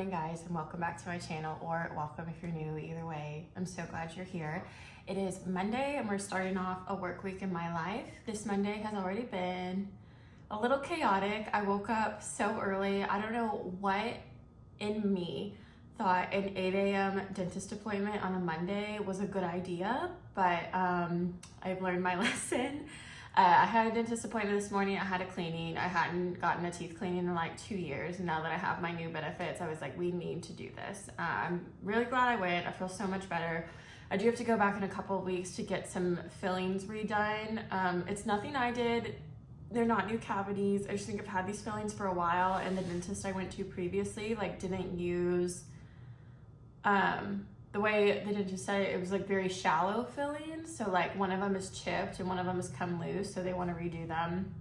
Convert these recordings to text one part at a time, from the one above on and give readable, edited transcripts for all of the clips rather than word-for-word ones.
morning, guys, and welcome back to my channel, or welcome if you're new. Either way, I'm so glad you're here. It is Monday and we're starting off a work week in my life. This Monday has already been a little chaotic. I woke up so early. I don't know what in me thought an 8 a.m. dentist appointment on a Monday was a good idea, but I've learned my lesson. I had a dentist appointment this morning. I had a cleaning. I hadn't gotten a teeth cleaning in like 2 years. And now that I have my new benefits, I was like, we need to do this. I'm really glad I went. I feel so much better. I do have to go back in a couple of weeks to get some fillings redone. It's nothing I did. They're not new cavities. I just think I've had these fillings for a while, and the dentist I went to previously like didn't use the way the dentist said it was like very shallow fillings. So like one of them is chipped and one of them has come loose, so they want to redo them.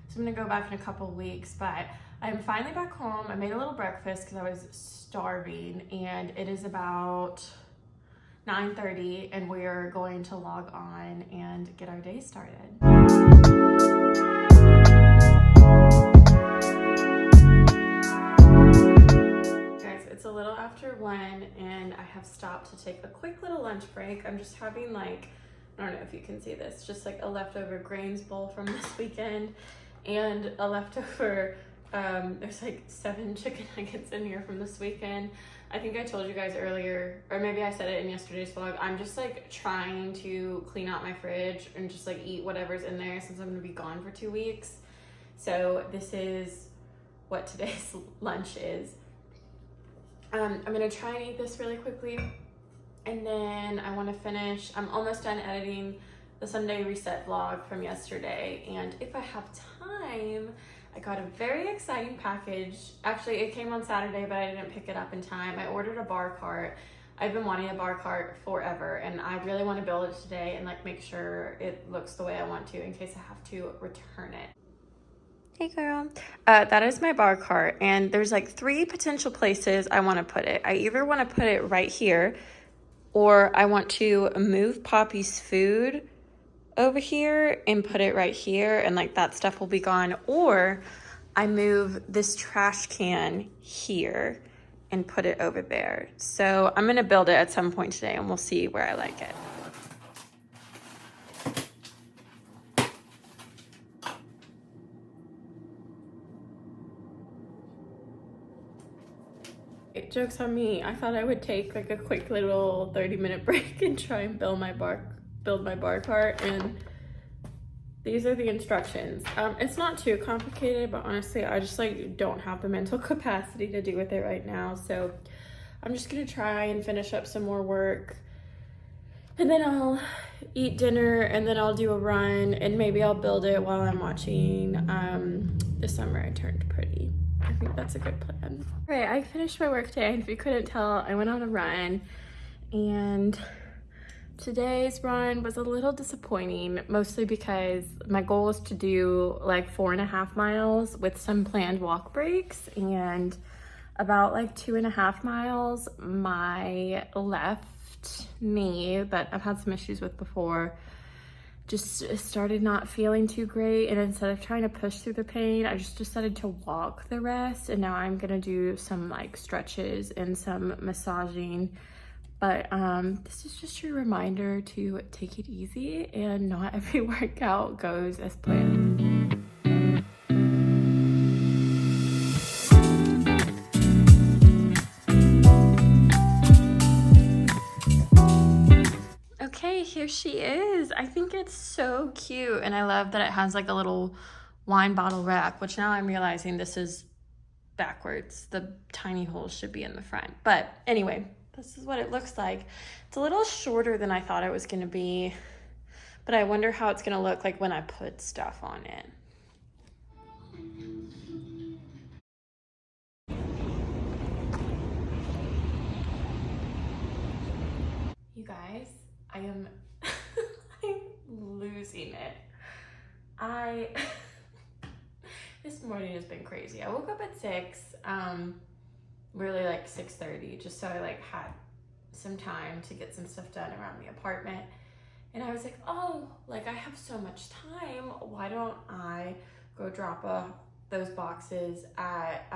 So I'm gonna go back in a couple of weeks, but I'm finally back home. I made a little breakfast because I was starving, and it is about 9:30 and we're going to log on and get our day started. It's a little after 1 and I have stopped to take a quick little lunch break. I'm just having like, I don't know if you can see this, just like a leftover grains bowl from this weekend and a leftover, there's like 7 chicken nuggets in here from this weekend. I think I told you guys earlier, or maybe I said it in yesterday's vlog, I'm just like trying to clean out my fridge and just like eat whatever's in there since I'm gonna be gone for 2 weeks. So this is what today's lunch is. I'm gonna try and eat this really quickly, and then I wanna finish, I'm almost done editing the Sunday reset vlog from yesterday, and if I have time, I got a very exciting package. Actually, it came on Saturday, but I didn't pick it up in time. I ordered a bar cart. I've been wanting a bar cart forever, and I really wanna build it today and like make sure it looks the way I want to in case I have to return it. Hey girl, that is my bar cart, and there's like 3 potential places I want to put it. I either want to put it right here, or I want to move Poppy's food over here and put it right here, and like that stuff will be gone, or I move this trash can here and put it over there. So I'm gonna build it at some point today and we'll see where I like it. Joke's on me. I thought I would take like a quick little 30-minute break and try and build my bar cart, and these are the instructions. It's not too complicated, but honestly I just like don't have the mental capacity to do with it right now. So I'm just gonna try and finish up some more work, and then I'll eat dinner, and then I'll do a run, and maybe I'll build it while I'm watching The Summer I Turned Pretty. I think that's a good plan. All right, I finished my work day, and if you couldn't tell, I went on a run, and today's run was a little disappointing, mostly because my goal was to do like 4.5 miles with some planned walk breaks, and about like 2.5 miles, my left knee that I've had some issues with before just started not feeling too great, and instead of trying to push through the pain, I just decided to walk the rest, and now I'm gonna do some like stretches and some massaging. But this is just a reminder to take it easy, and not every workout goes as planned. Okay, here she is. I think it's so cute, and I love that it has like a little wine bottle rack, which now I'm realizing this is backwards. The tiny holes should be in the front. But anyway, this is what it looks like. It's a little shorter than I thought it was gonna be, but I wonder how it's gonna look like when I put stuff on it. You guys, I'm losing it. This morning has been crazy. I woke up at 6, really like 6:30, just so I like had some time to get some stuff done around the apartment. And I was like, oh, like I have so much time. Why don't I go drop a those boxes at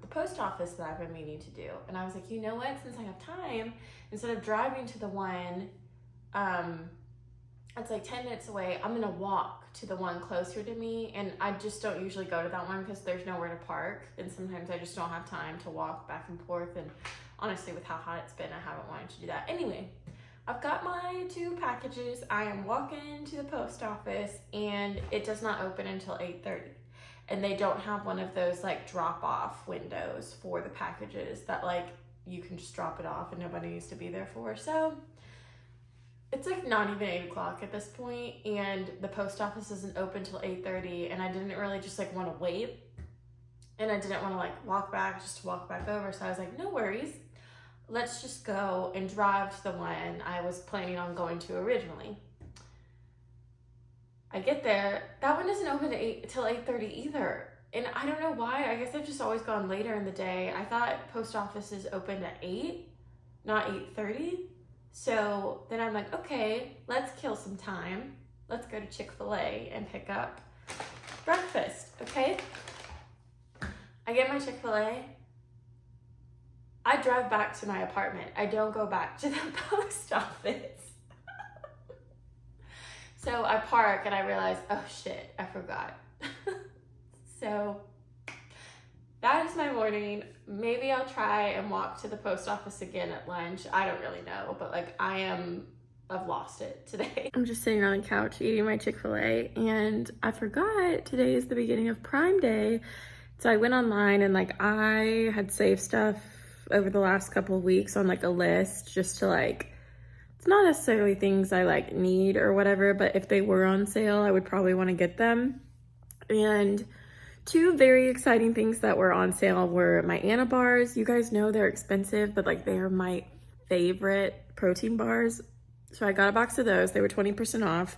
the post office that I've been meaning to do. And I was like, you know what, since I have time, instead of driving to the one, it's like 10 minutes away, I'm gonna walk to the one closer to me. And I just don't usually go to that one because there's nowhere to park. And sometimes I just don't have time to walk back and forth. And honestly, with how hot it's been, I haven't wanted to do that. Anyway, I've got my 2 packages. I am walking to the post office and it does not open until 8:30. And they don't have one of those like drop off windows for the packages that like you can just drop it off and nobody needs to be there for. So it's like not even 8 o'clock at this point and the post office isn't open till 8:30, and I didn't really just like want to wait, and I didn't want to like walk back just to walk back over. So I was like, no worries. Let's just go and drive to the one I was planning on going to originally. I get there, that one doesn't open till 8:30 either. And I don't know why, I guess I've just always gone later in the day. I thought post offices opened at 8, not 8:30. So then I'm like, okay, let's kill some time. Let's go to Chick-fil-A and pick up breakfast, okay? I get my Chick-fil-A. I drive back to my apartment. I don't go back to the post office. So I park and I realize, oh shit, I forgot. So that is my morning. Maybe I'll try and walk to the post office again at lunch. I don't really know, but like I've lost it today. I'm just sitting on the couch eating my Chick-fil-A and I forgot today is the beginning of Prime Day. So I went online and like I had saved stuff over the last couple of weeks on like a list just to like, it's not necessarily things I like need or whatever, but if they were on sale, I would probably want to get them. And 2 very exciting things that were on sale were my Anna bars. You guys know they're expensive, but like they are my favorite protein bars. So I got a box of those. They were 20% off.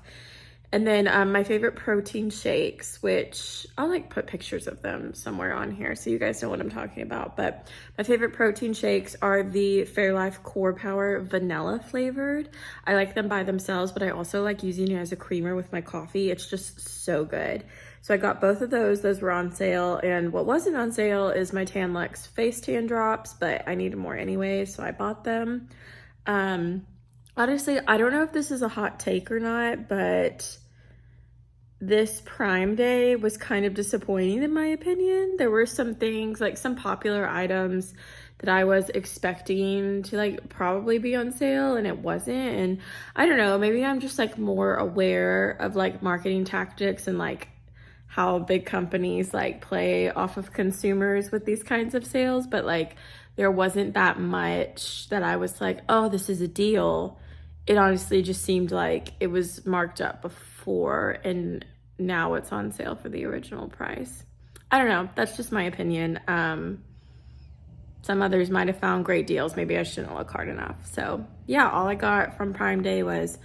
And then my favorite protein shakes, which I'll like put pictures of them somewhere on here so you guys know what I'm talking about. But my favorite protein shakes are the Fairlife Core Power vanilla flavored. I like them by themselves, but I also like using it as a creamer with my coffee. It's just so good. So I got both of those. Those were on sale. And what wasn't on sale is my Tan Luxe face tan drops, but I needed more anyway, so I bought them. Honestly, I don't know if this is a hot take or not, but this Prime Day was kind of disappointing in my opinion. There were some things, like some popular items that I was expecting to like probably be on sale and it wasn't. And I don't know, maybe I'm just like more aware of like marketing tactics and like how big companies like play off of consumers with these kinds of sales, but like there wasn't that much that I was like, oh, this is a deal. It honestly just seemed like it was marked up before and now it's on sale for the original price. I don't know, that's just my opinion. Some others might have found great deals. Maybe I shouldn't look hard enough. So yeah, all I got from Prime Day was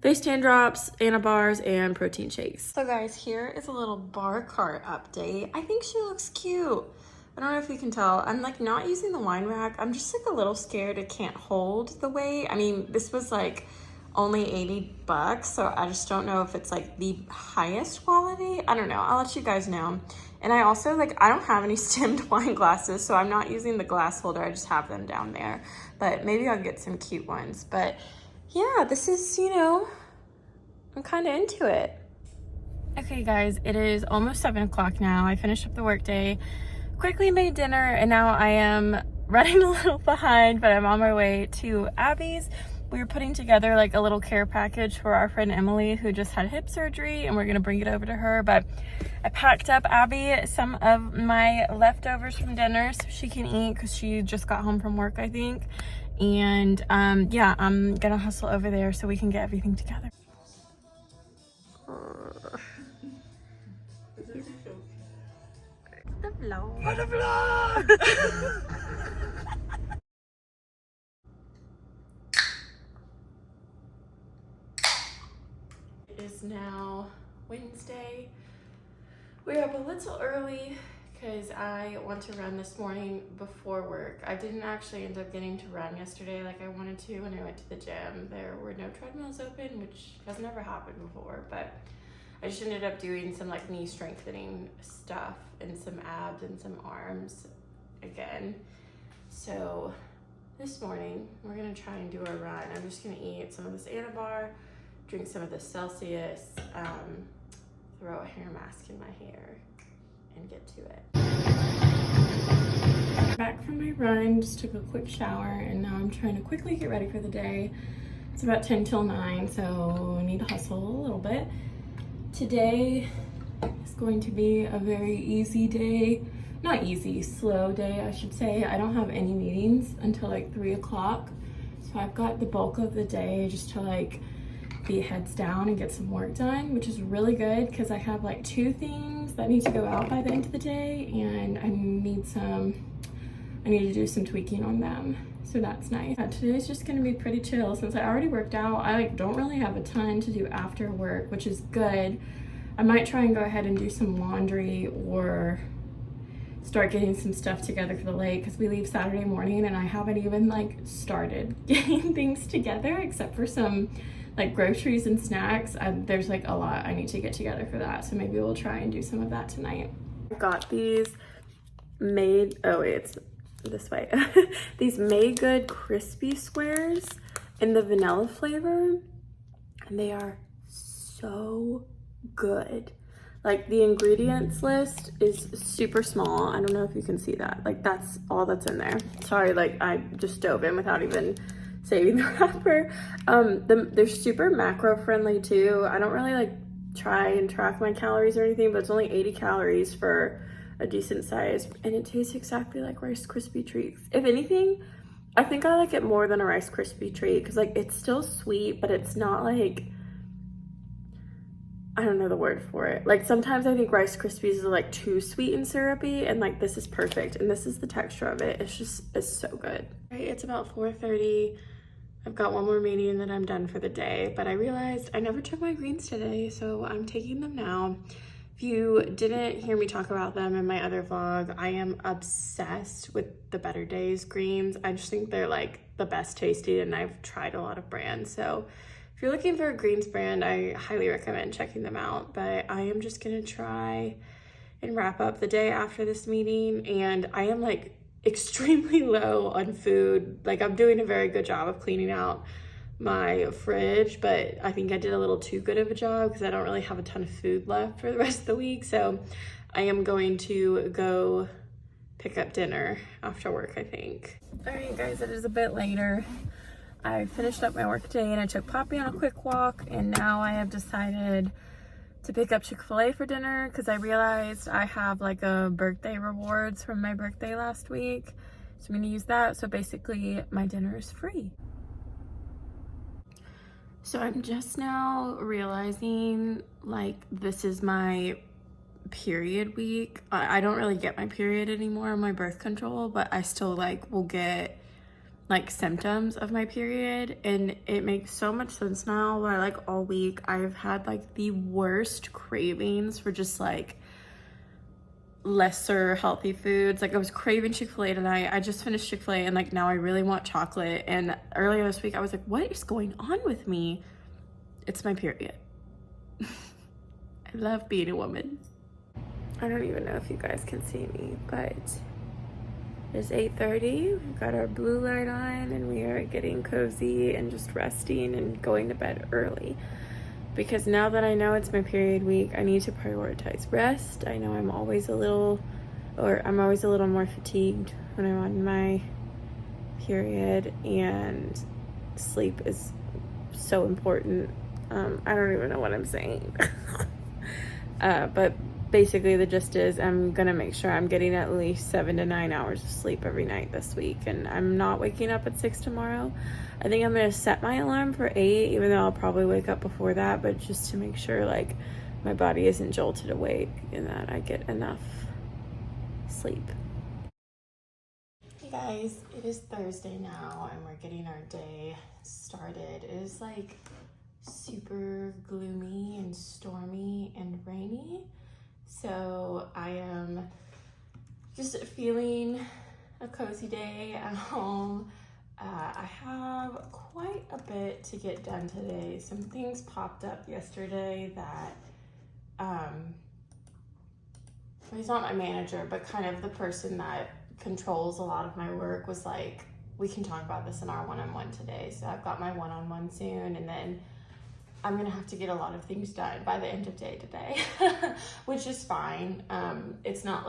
face tan drops, Anna bars, and protein shakes. So guys, here is a little bar cart update. I think she looks cute. I don't know if you can tell. I'm like not using the wine rack. I'm just like a little scared it can't hold the weight. I mean, this was like only $80, so I just don't know if it's like the highest quality. I don't know. I'll let you guys know. And I also like, I don't have any stemmed wine glasses, so I'm not using the glass holder. I just have them down there. But maybe I'll get some cute ones. But yeah, this is, you know, I'm kind of into it. Okay guys, it is almost 7 o'clock now. I finished up the workday, quickly made dinner, and now I am running a little behind, but I'm on my way to Abby's. We were putting together like a little care package for our friend Emily who just had hip surgery, and we're gonna bring it over to her. But I packed up Abby some of my leftovers from dinner so she can eat because she just got home from work, I think. And yeah, I'm gonna hustle over there so we can get everything together. The vlog. What a vlog! It is now Wednesday. We're up a little early because I want to run this morning before work. I didn't actually end up getting to run yesterday like I wanted to when I went to the gym. There were no treadmills open, which has never happened before, but I just ended up doing some like knee strengthening stuff and some abs and some arms again. So this morning we're gonna try and do a run. I'm just gonna eat some of this Anabar, drink some of this Celsius, throw a hair mask in my hair and get to it. Back from my run, just took a quick shower, and now I'm trying to quickly get ready for the day. It's about 10 till 9, so I need to hustle a little bit. Today is going to be a very easy day. Not easy, slow day, I should say. I don't have any meetings until like 3 o'clock. So I've got the bulk of the day just to like be heads down and get some work done, which is really good because I have like 2 things that need to go out by the end of the day, and I need to do some tweaking on them. So that's nice. Today's just gonna be pretty chill since I already worked out. I like don't really have a ton to do after work, which is good. I might try and go ahead and do some laundry or start getting some stuff together for the lake because we leave Saturday morning and I haven't even like started getting things together except for some like groceries and snacks. There's like a lot I need to get together for that, so maybe we'll try and do some of that tonight. I got these it's this way. These Made Good crispy squares in the vanilla flavor, and they are so good. Like the ingredients list is super small. I don't know if you can see that. Like that's all that's in there. Sorry, like I just dove in without even saving the wrapper. They're super macro friendly too. I don't really like try and track my calories or anything, but it's only 80 calories for a decent size, and it tastes exactly like Rice Krispie treats. If anything, I think I like it more than a Rice Krispie treat because like it's still sweet, but it's not like, I don't know the word for it. Like sometimes I think Rice Krispies are like too sweet and syrupy, and like this is perfect, and this is the texture of it. It's so good. Right, it's about 4:30. I've got one more meeting and then I'm done for the day, but I realized I never took my greens today, so I'm taking them now. If you didn't hear me talk about them in my other vlog, I am obsessed with the Better Days greens. I just think they're like the best tasting, and I've tried a lot of brands. So if you're looking for a greens brand, I highly recommend checking them out. But I am just gonna try and wrap up the day after this meeting, and I am like extremely low on food. Like I'm doing a very good job of cleaning out my fridge, but I think I did a little too good of a job because I don't really have a ton of food left for the rest of the week. So I am going to go pick up dinner after work, I think. All right, guys, it is a bit later. I finished up my work day and I took Poppy on a quick walk, and now I have decided to pick up Chick-fil-A for dinner because I realized I have like a birthday rewards from my birthday last week. So I'm gonna use that. So basically my dinner is free. So I'm just now realizing like this is my period week. I don't really get my period anymore on my birth control, but I still like will get like symptoms of my period, and it makes so much sense now. Why like all week I've had like the worst cravings for just like lesser healthy foods. Like I was craving Chick-fil-A tonight. I just finished Chick-fil-A and like now I really want chocolate. And earlier this week I was like, what is going on with me? It's my period. I love being a woman. I don't even know if you guys can see me, but it's 8:30. We've got our blue light on and we are getting cozy and just resting and going to bed early. Because now that I know it's my period week, I need to prioritize rest. I know I'm always a little more fatigued when I'm on my period, and sleep is so important. I don't even know what I'm saying. But basically the gist is I'm gonna make sure I'm getting at least 7 to 9 hours of sleep every night this week, and I'm not waking up at 6 tomorrow. I think I'm gonna set my alarm for 8, even though I'll probably wake up before that, but just to make sure like my body isn't jolted awake and that I get enough sleep. Hey guys, it is Thursday now and we're getting our day started. It is like super gloomy and stormy and rainy, so I am just feeling a cozy day at home. I have quite a bit to get done today. Some things popped up yesterday that he's not my manager, but kind of the person that controls a lot of my work, was like, we can talk about this in our one-on-one today. So I've got my one-on-one soon, and then I'm gonna have to get a lot of things done by the end of day today, which is fine. It's not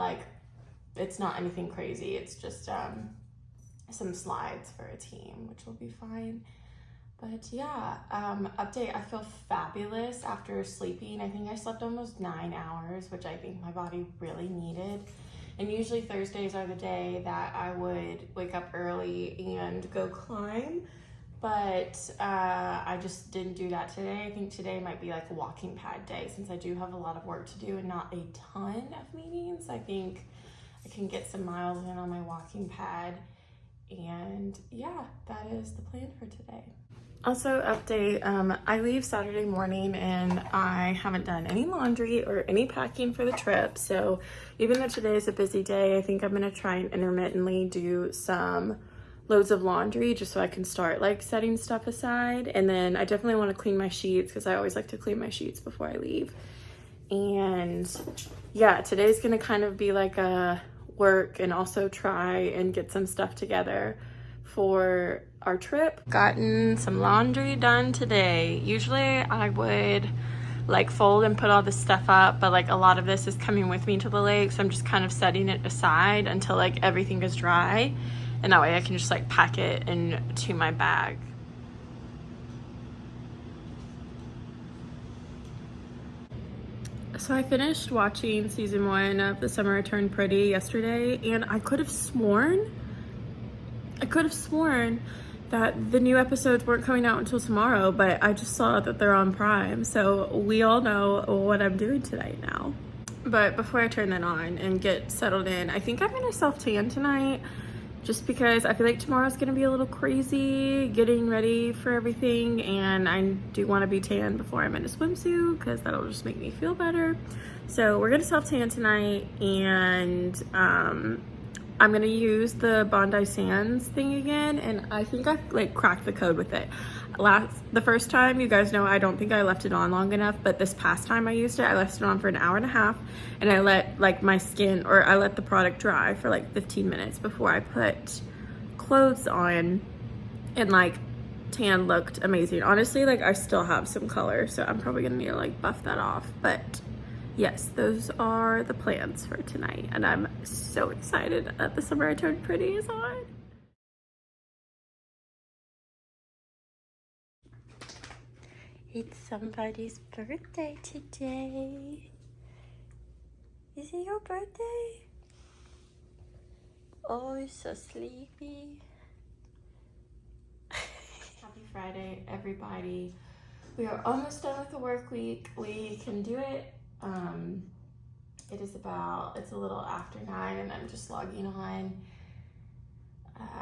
anything crazy. It's just some slides for a team, which will be fine. But yeah, update, I feel fabulous after sleeping. I think I slept almost 9 hours, which I think my body really needed. And usually Thursdays are the day that I would wake up early and go climb. But I just didn't do that today. I think today might be like a walking pad day, since I do have a lot of work to do and not a ton of meetings. I think I can get some miles in on my walking pad. And yeah, that is the plan for today. Also, update, I leave Saturday morning and I haven't done any laundry or any packing for the trip. So even though today is a busy day, I think I'm gonna try and intermittently do some loads of laundry just so I can start like setting stuff aside. And then I definitely want to clean my sheets, because I always like to clean my sheets before I leave. And yeah, today's gonna kind of be like a work and also try and get some stuff together for our trip. Gotten some laundry done today. Usually I would like fold and put all this stuff up, but like a lot of this is coming with me to the lake, so I'm just kind of setting it aside until like everything is dry, and that way I can just like pack it into my bag. So I finished watching season 1 of The Summer I Turned Pretty yesterday, and I could have sworn that the new episodes weren't coming out until tomorrow, but I just saw that they're on Prime. So we all know what I'm doing tonight now. But before I turn that on and get settled in, I think I'm gonna self-tan tonight, just because I feel like tomorrow's gonna be a little crazy getting ready for everything, and I do want to be tan before I'm in a swimsuit, because that'll just make me feel better. So we're gonna self-tan tonight, and I'm gonna use the Bondi Sands thing again, and I think I've like cracked the code with it. The first time, you guys know, I don't think I left it on long enough, but this past time I used it, I left it on for an hour and a half, and I let like my skin, or I let the product dry for like 15 minutes before I put clothes on, and like tan looked amazing. Honestly, like I still have some color, so I'm probably gonna need to like buff that off, but yes, those are the plans for tonight, and I'm so excited that The Summer I Turned Pretty is on. It's somebody's birthday today. Is it your birthday? Oh, you're so sleepy. Happy Friday, everybody. We are almost done with the work week. We can do it. It's a little after 9, and I'm just logging on.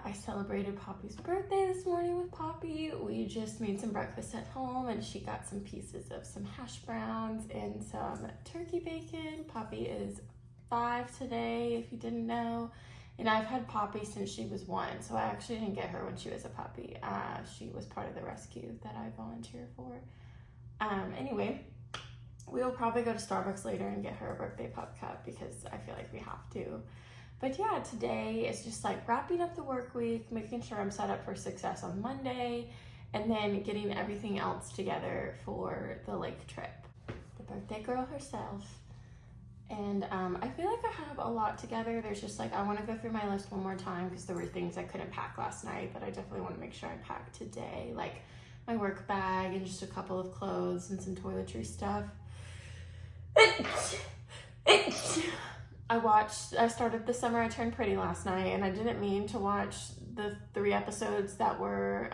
I celebrated Poppy's birthday this morning with Poppy. We just made some breakfast at home, and she got some pieces of some hash browns and some turkey bacon. Poppy is 5 today, if you didn't know. And I've had Poppy since she was 1, so I actually didn't get her when she was a puppy. She was part of the rescue that I volunteered for. Anyway, we'll probably go to Starbucks later and get her a birthday pop cup, because I feel like we have to. But yeah, today is just like wrapping up the work week, making sure I'm set up for success on Monday, and then getting everything else together for the lake trip. The birthday girl herself. And I feel like I have a lot together. There's just like, I want to go through my list one more time, because there were things I couldn't pack last night that I definitely want to make sure I pack today. Like my work bag and just a couple of clothes and some toiletry stuff. I started The Summer I Turned Pretty last night, and I didn't mean to watch the 3 episodes that were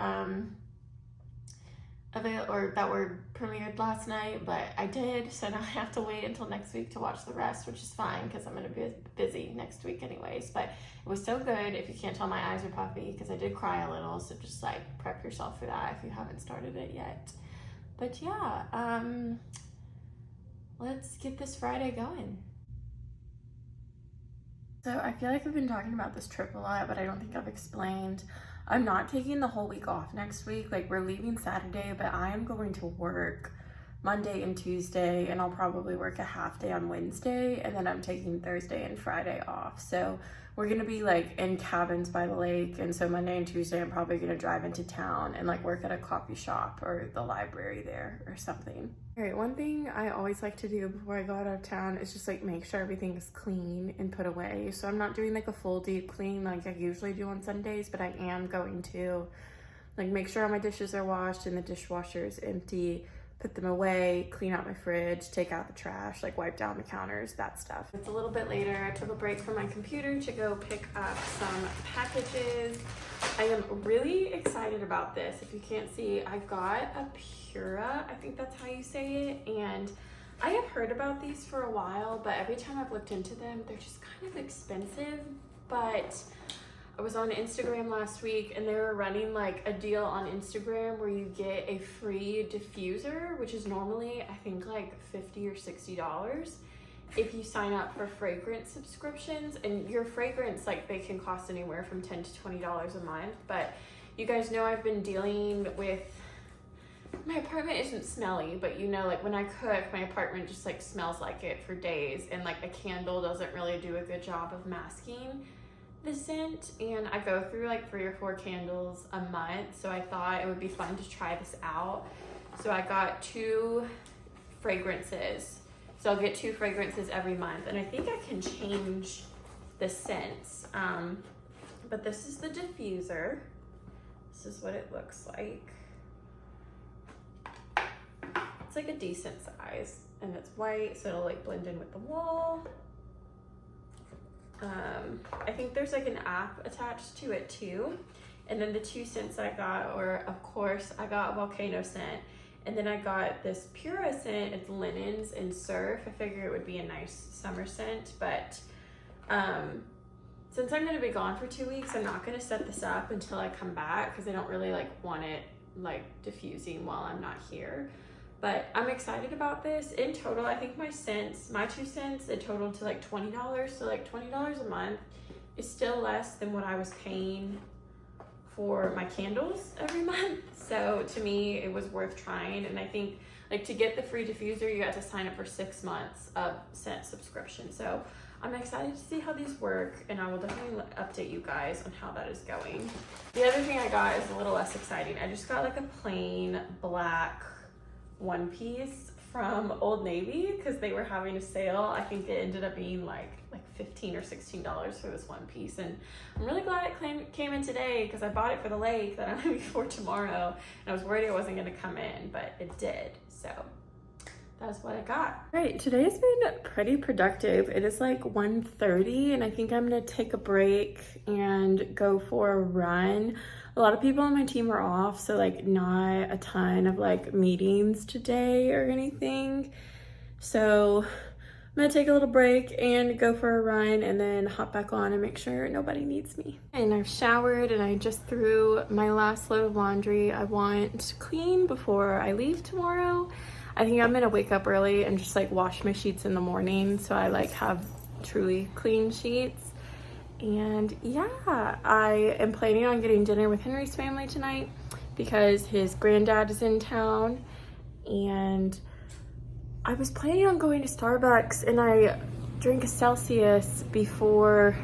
premiered last night, but I did, so now I have to wait until next week to watch the rest, which is fine, because I'm going to be busy next week anyways. But it was so good. If you can't tell, my eyes are puffy, because I did cry a little, so just like prep yourself for that if you haven't started it yet. But yeah, let's get this Friday going. So I feel like I've been talking about this trip a lot, but I don't think I've explained. I'm not taking the whole week off next week. Like, we're leaving Saturday, but I am going to work Monday and Tuesday, and I'll probably work a half day on Wednesday, and then I'm taking Thursday and Friday off. So we're gonna be like in cabins by the lake, and so Monday and Tuesday I'm probably gonna drive into town and like work at a coffee shop or the library there or something. All right, one thing I always like to do before I go out of town is just like make sure everything is clean and put away. So I'm not doing like a full deep clean like I usually do on Sundays, but I am going to like make sure all my dishes are washed and the dishwasher is empty, put them away, clean out my fridge, take out the trash, like wipe down the counters, that stuff. It's a little bit later. I took a break from my computer to go pick up some packages. I am really excited about this. If you can't see, I got a Pura, I think that's how you say it, and I have heard about these for a while, but every time I've looked into them, they're just kind of expensive. But I was on Instagram last week and they were running like a deal on Instagram where you get a free diffuser, which is normally I think like $50 or $60 if you sign up for fragrance subscriptions. And your fragrance, like they can cost anywhere from $10 to $20 a month. But you guys know I've been dealing with, my apartment isn't smelly, but you know, like when I cook, my apartment just like smells like it for days, and like a candle doesn't really do a good job of masking the scent, and I go through like 3 or 4 candles a month, so I thought it would be fun to try this out. So I got 2 fragrances, so I'll get 2 fragrances every month, and I think I can change the scents. But this is the diffuser. This is what it looks like. It's like a decent size, and it's white, so it'll like blend in with the wall. I think there's like an app attached to it too. And then the 2 scents I got were, of course, I got volcano scent, and then I got this Pura scent. It's linens and surf. I figured it would be a nice summer scent, but since I'm gonna be gone for 2 weeks, I'm not gonna set this up until I come back because I don't really like want it like diffusing while I'm not here. But I'm excited about this. In total, I think my 2 scents, it totaled to like $20. So like $20 a month is still less than what I was paying for my candles every month. So to me, it was worth trying. And I think like to get the free diffuser, you got to sign up for 6 months of scent subscription. So I'm excited to see how these work, and I will definitely update you guys on how that is going. The other thing I got is a little less exciting. I just got like a plain black one piece from Old Navy because they were having a sale. I think it ended up being like $15 or $16 for this one piece, and I'm really glad it came in today because I bought it for the lake that I'm gonna be for tomorrow, and I was worried it wasn't gonna come in, but it did. So that's what I got. All right, today's been pretty productive. It is like 1:30, and I think I'm gonna take a break and go for a run. A lot of people on my team are off, so like not a ton of like meetings today or anything. So I'm gonna take a little break and go for a run and then hop back on and make sure nobody needs me. And I've showered and I just threw my last load of laundry I want to clean before I leave tomorrow. I think I'm gonna wake up early and just like wash my sheets in the morning so I like have truly clean sheets. And yeah, I am planning on getting dinner with Henry's family tonight because his granddad is in town, and I was planning on going to Starbucks, and I drink a Celsius before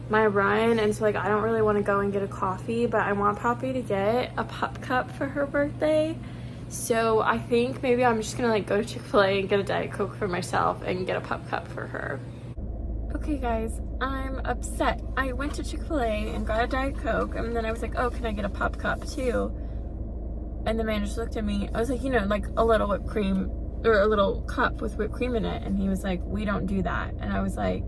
my run, and so like I don't really want to go and get a coffee, but I want Poppy to get a pup cup for her birthday. So I think maybe I'm just gonna like go to Chick-fil-A and get a Diet Coke for myself and get a pup cup for her. Okay guys, I'm upset. I went to Chick-fil-A and got a Diet Coke, and then I was like, oh, can I get a pup cup too? And the man just looked at me. I was like, you know, like a little whipped cream, or a little cup with whipped cream in it. And he was like, we don't do that. And I was like,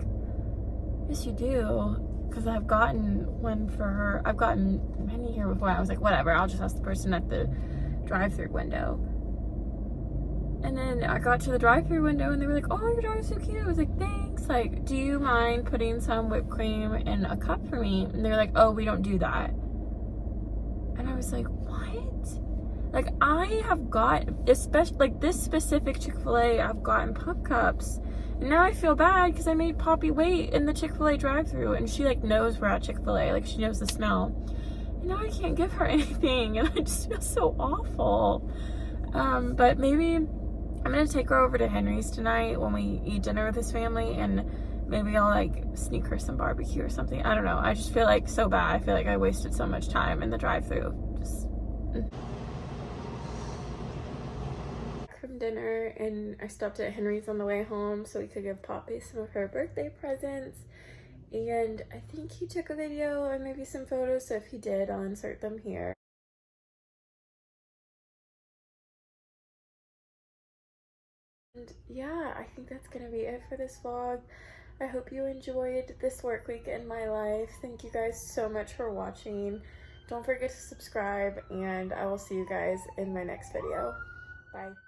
yes you do, because I've gotten one for her. I've gotten many here before. I was like, whatever, I'll just ask the person at the drive-through window. And then I got to the drive-through window and they were like, oh, your dog is so cute. I was like, thanks. Like, do you mind putting some whipped cream in a cup for me? And they were like, oh, we don't do that. And I was like, what? Like, I have got, especially like this specific Chick-fil-A, I've gotten pup cups. And now I feel bad because I made Poppy wait in the Chick-fil-A drive-through, and she like knows we're at Chick-fil-A. Like, she knows the smell. And now I can't give her anything, and I just feel so awful. But maybe I'm gonna take her over to Henry's tonight when we eat dinner with his family, and maybe I'll like sneak her some barbecue or something. I don't know. I just feel like so bad. I feel like I wasted so much time in the drive-thru. Just from dinner, and I stopped at Henry's on the way home so we could give Poppy some of her birthday presents. And I think he took a video and maybe some photos, so if he did, I'll insert them here. And yeah, I think that's gonna be it for this vlog. I hope you enjoyed this work week in my life. Thank you guys so much for watching. Don't forget to subscribe, and I will see you guys in my next video. Bye.